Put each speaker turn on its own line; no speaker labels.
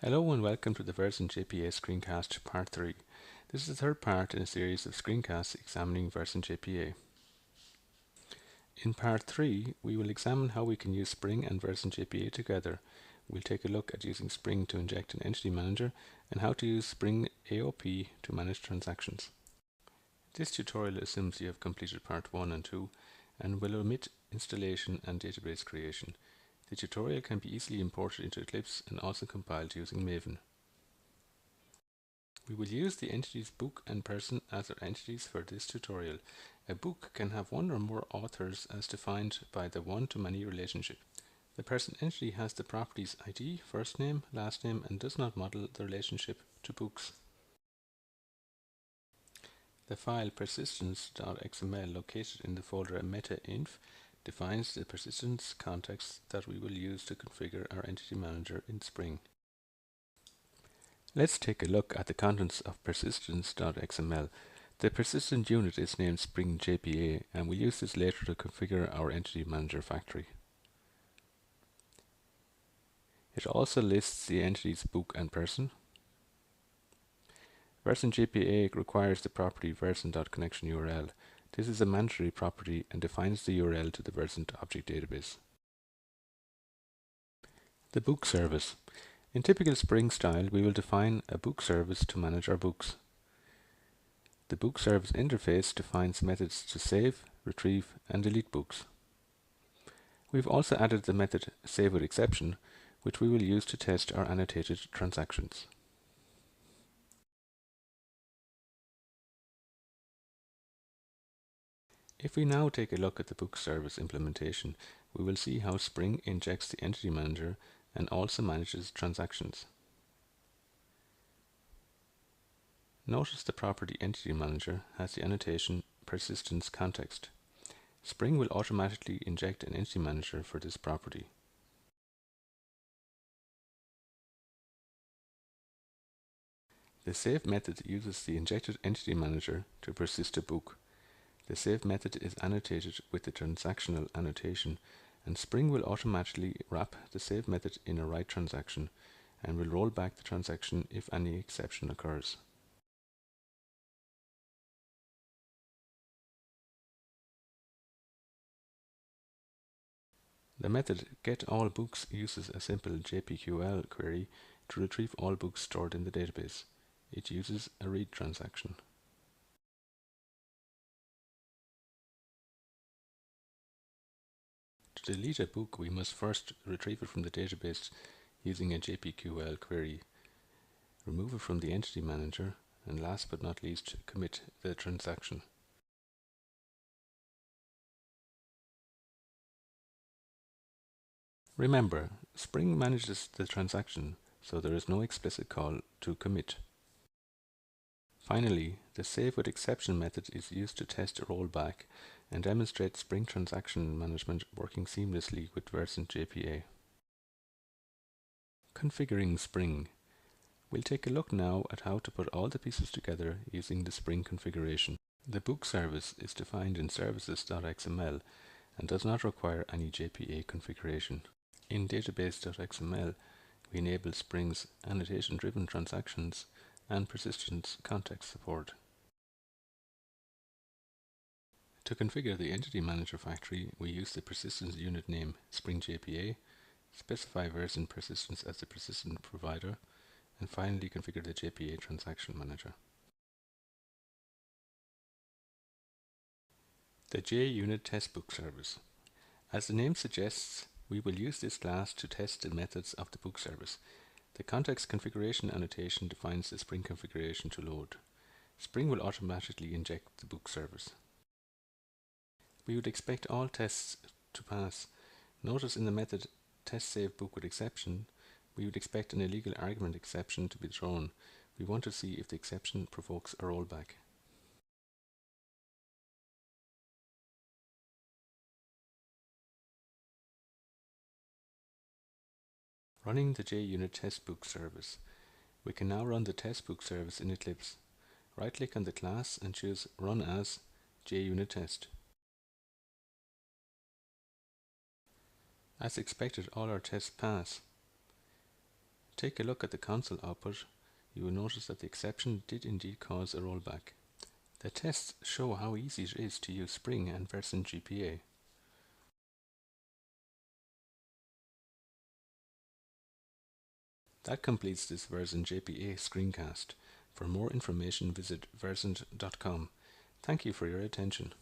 Hello and welcome to the Versant JPA Screen Cast Part 3. This is the third part in a series of screencasts examining Versant JPA. In Part 3, we will examine how we can use Spring and Versant JPA together. We'll take a look at using Spring to inject an EntityManager and how to use Spring AOP to manage transactions. This tutorial assumes you have completed Part 1 and 2 and will omit installation and database creation. The tutorial can be easily imported into Eclipse and also compiled using Maven. We will use the entities book and person as our entities for this tutorial. A book can have one or more authors as defined by the one-to-many relationship. The person entity has the properties ID, first name, last name, and does not model the relationship to books. The file persistence.xml located in the folder meta-inf defines the persistence context that we will use to configure our EntityManager in Spring. Let's take a look at the contents of persistence.xml. The persistent unit is named Spring JPA, and we'll use this later to configure our EntityManager factory. It also lists the entities book and person. Versant JPA requires the property versant.connectionURL. This is a mandatory property and defines the URL to the Versant object database. The book service. In typical Spring style, we will define a book service to manage our books. The book service interface defines methods to save, retrieve, and delete books. We've also added the method SaveWithException, which we will use to test our annotated transactions. If we now take a look at the book service implementation, we will see how Spring injects the EntityManager and also manages transactions. Notice the property EntityManager has the annotation persistence context. Spring will automatically inject an EntityManager for this property. The save method uses the injected EntityManager to persist a book. The save method is annotated with the transactional annotation, and Spring will automatically wrap the save method in a write transaction and will roll back the transaction if any exception occurs. The method getAllBooks uses a simple JPQL query to retrieve all books stored in the database. It uses a read transaction. To delete a book, we must first retrieve it from the database using a JPQL query, remove it from the EntityManager, and last but not least, commit the transaction. Remember, Spring manages the transaction, so there is no explicit call to commit. Finally, the SaveWithException method is used to test a rollback and demonstrate Spring transaction management working seamlessly with Versant JPA. Configuring Spring. We'll take a look now at how to put all the pieces together using the Spring configuration. The book service is defined in services.xml and does not require any JPA configuration. In database.xml, we enable Spring's annotation-driven transactions and persistence context support. To configure the EntityManager factory, we use the persistence unit name Spring JPA, specify Versant persistence as the persistent provider, and finally configure the JPA transaction manager. The JUnit test book service. As the name suggests, we will use this class to test the methods of the book service. The context configuration annotation defines the Spring configuration to load. Spring will automatically inject the book service. We would expect all tests to pass. Notice in the method testSaveBookWithException, we would expect an illegal argument exception to be thrown. We want to see if the exception provokes a rollback. Running the JUnit test book service. We can now run the test book service in Eclipse. Right-click on the class and choose Run as JUnit test. As expected, all our tests pass. take a look at the console output, you will notice that the exception did indeed cause a rollback. The tests show how easy it is to use Spring and Versant JPA. That completes this Versant JPA screencast. For more information, visit versant.com. Thank you for your attention.